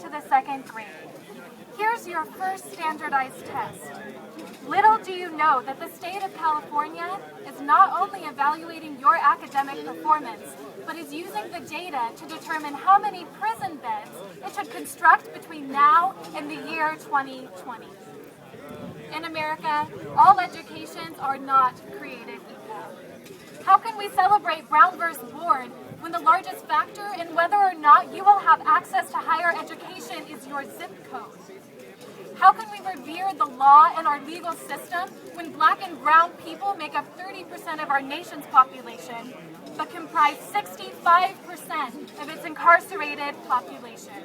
to the second grade. Here's your first standardized test. Little do you know that the state of California is not only evaluating your academic performance, but is using the data to determine how many prison beds it should construct between now and the year 2020. In America, all educations are not created equal. How can we celebrate Brown versus Board when the largest factor in whether or not you will have access to higher education is your zip code? How can we revere the law and our legal system when Black and brown people make up 30% of our nation's population, but comprise 65% of its incarcerated population?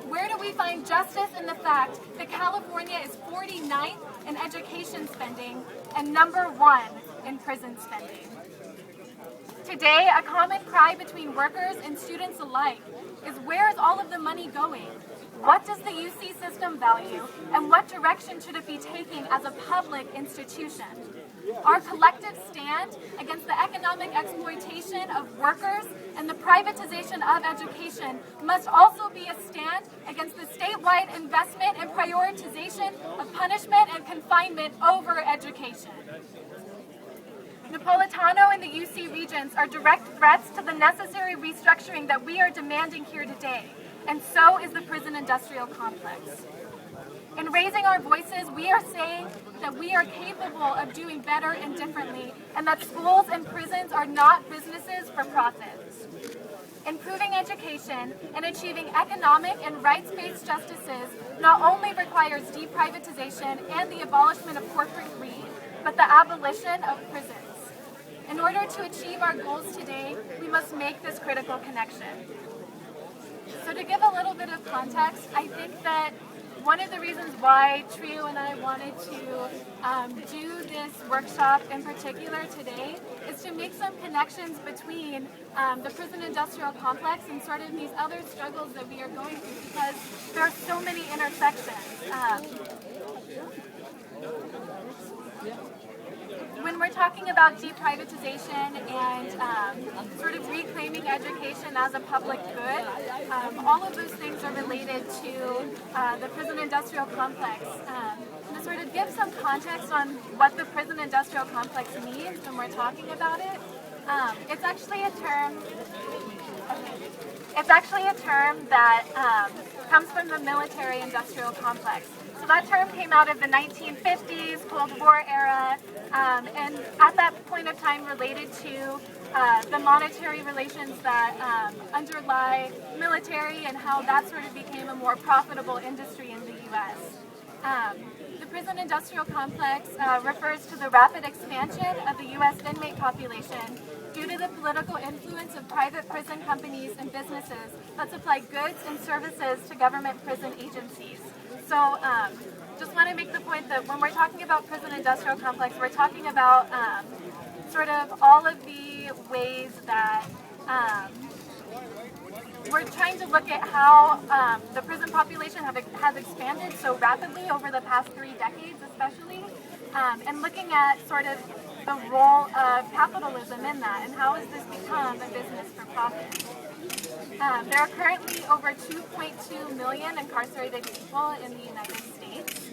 Where do we find justice in the fact that California is 49th in education spending and number 1 in prison spending? Today, a common cry between workers and students alike is, where is all of the money going? What does the UC system value, and what direction should it be taking as a public institution? Our collective stand against the economic exploitation of workers and the privatization of education must also be a stand against the statewide investment and prioritization of punishment and confinement over education. Napolitano and the UC Regents are direct threats to the necessary restructuring that we are demanding here today, and so is the prison industrial complex. In raising our voices, we are saying that we are capable of doing better and differently, and that schools and prisons are not businesses for profits. Improving education and achieving economic and rights-based justices not only requires deprivatization and the abolishment of corporate greed, but the abolition of prisons. In order to achieve our goals today, we must make this critical connection. So to give a little bit of context, I think that one of the reasons why TRIO and I wanted to do this workshop in particular today is to make some connections between the prison industrial complex and sort of these other struggles that we are going through, because there are so many intersections. When we're talking about deprivatization and sort of reclaiming education as a public good, all of those things are related to the prison industrial complex. And to sort of give some context on what the prison industrial complex means when we're talking about it, it's actually a term. It's actually a term that comes from the military industrial complex. So that term came out of the 1950s, Cold War era, and at that point of time related to the monetary relations that underlie military and how that sort of became a more profitable industry in the U.S. The prison industrial complex refers to the rapid expansion of the U.S. inmate population due to the political influence of private prison companies and businesses that supply goods and services to government prison agencies. So just want to make the point that when we're talking about prison industrial complex, we're talking about sort of all of the ways that we're trying to look at how the prison population has expanded so rapidly over the past 3 decades especially, and looking at sort of the role of capitalism in that and how has this become a business for profit. There are currently over 2.2 million incarcerated people in the United States.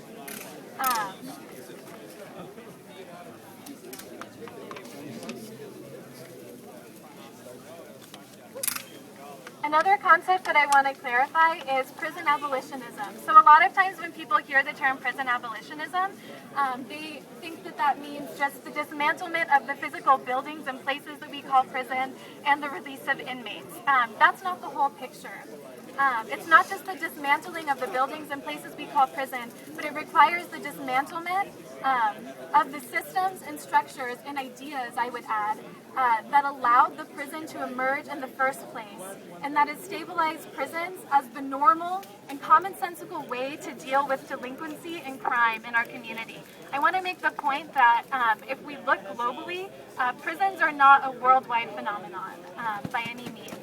Another concept that I want to clarify is prison abolitionism. So a lot of times when people hear the term prison abolitionism, they think that that means just the dismantlement of the physical buildings and places that we call prison and the release of inmates. That's not the whole picture. It's not just the dismantling of the buildings and places we call prison, but it requires the dismantlement of the systems and structures and ideas, I would add, that allowed the prison to emerge in the first place, and that has stabilized prisons as the normal and commonsensical way to deal with delinquency and crime in our community. I want to make the point that if we look globally, prisons are not a worldwide phenomenon by any means.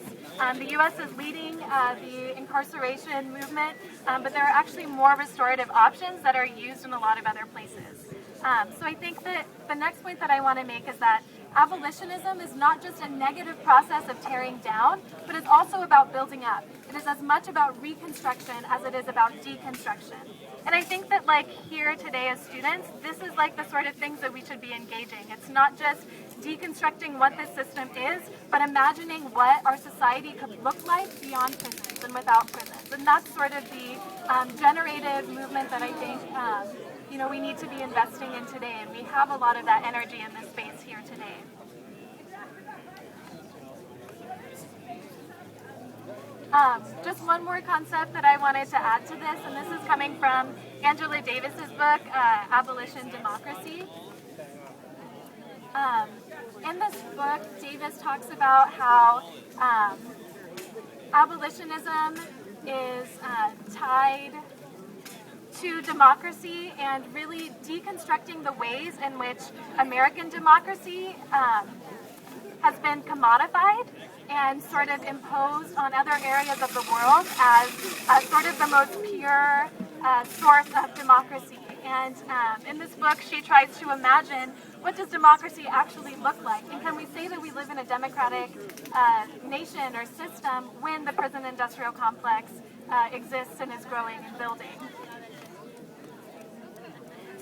The U.S. is leading the incarceration movement, but there are actually more restorative options that are used in a lot of other places. So I think that the next point that I want to make is that Abolitionism is not just a negative process of tearing down, but it's also about building up. It is as much about reconstruction as it is about deconstruction. And I think that like here today as students, this is like the sort of things that we should be engaging. It's not just deconstructing what this system is, but imagining what our society could look like beyond prisons and without prisons. And that's sort of the generative movement that I think we need to be investing in today. And we have a lot of that energy in this space here today. Just one more concept that I wanted to add to this, and this is coming from Angela Davis's book, Abolition Democracy. In this book, Davis talks about how abolitionism is tied to democracy and really deconstructing the ways in which American democracy has been commodified and sort of imposed on other areas of the world as sort of the most pure source of democracy. And in this book, she tries to imagine what does democracy actually look like? And can we say that we live in a democratic nation or system when the prison-industrial complex exists and is growing and building?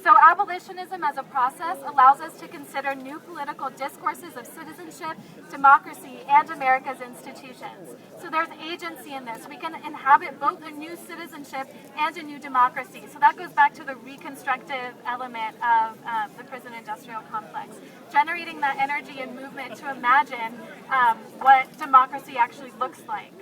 So abolitionism as a process allows us to consider new political discourses of citizenship, democracy, and America's institutions. So there's agency in this. We can inhabit both a new citizenship and a new democracy. So that goes back to the reconstructive element of the prison-industrial complex, generating that energy and movement to imagine what democracy actually looks like.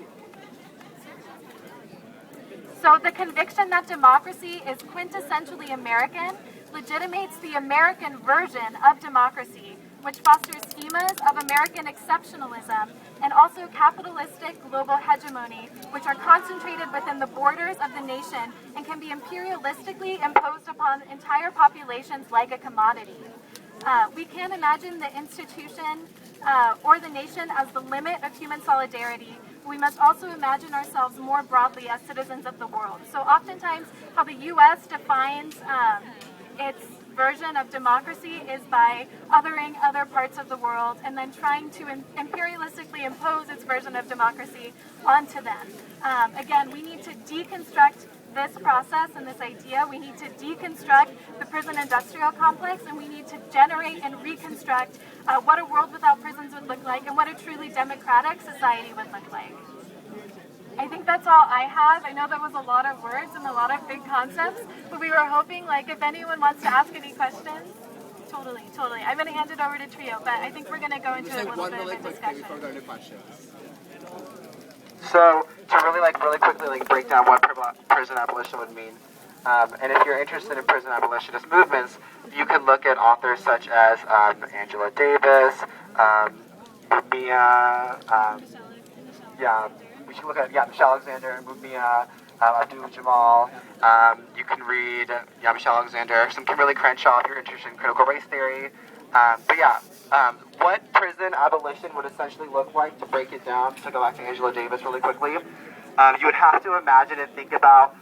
So the conviction that democracy is quintessentially American legitimates the American version of democracy, which fosters schemas of American exceptionalism and also capitalistic global hegemony, which are concentrated within the borders of the nation and can be imperialistically imposed upon entire populations like a commodity. We can't imagine the institution or the nation as the limit of human solidarity. We must also imagine ourselves more broadly as citizens of the world. So oftentimes how the U.S. defines its version of democracy is by othering other parts of the world and then trying to imperialistically impose its version of democracy onto them. Again, we need to deconstruct this process and this idea. We need to deconstruct the prison-industrial complex, and we need to generate and reconstruct what a world without prisons would look like and what a truly democratic society would look like. I think that's all I have. I know that was a lot of words and a lot of big concepts, but we were hoping, like, if anyone wants to ask any questions, totally. I'm going to hand it over to Trio, but I think we're going to go into a little bit of a discussion. Before going to questions. So, to really quickly break down what prison abolition would mean, and if you're interested in prison abolitionist movements, you can look at authors such as Angela Davis, Mumia, we should look at Michelle Alexander, Mumia, Abdul Jamal. You can read Michelle Alexander, some Kimberly Crenshaw if you're interested in critical race theory. What prison abolition would essentially look like, to break it down, to go back to Angela Davis really quickly, you would have to imagine and think about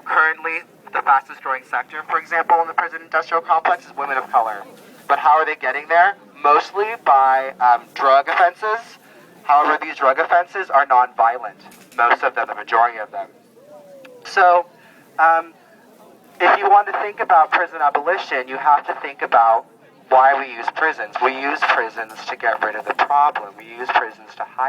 currently the fastest growing sector, for example, in the prison industrial complex is women of color. But how are they getting there? Mostly by drug offenses. However, these drug offenses are non-violent, most of them, the majority of them. So, if you want to think about prison abolition, you have to think about why we use prisons. We use prisons to get rid of the problem. We use prisons to hide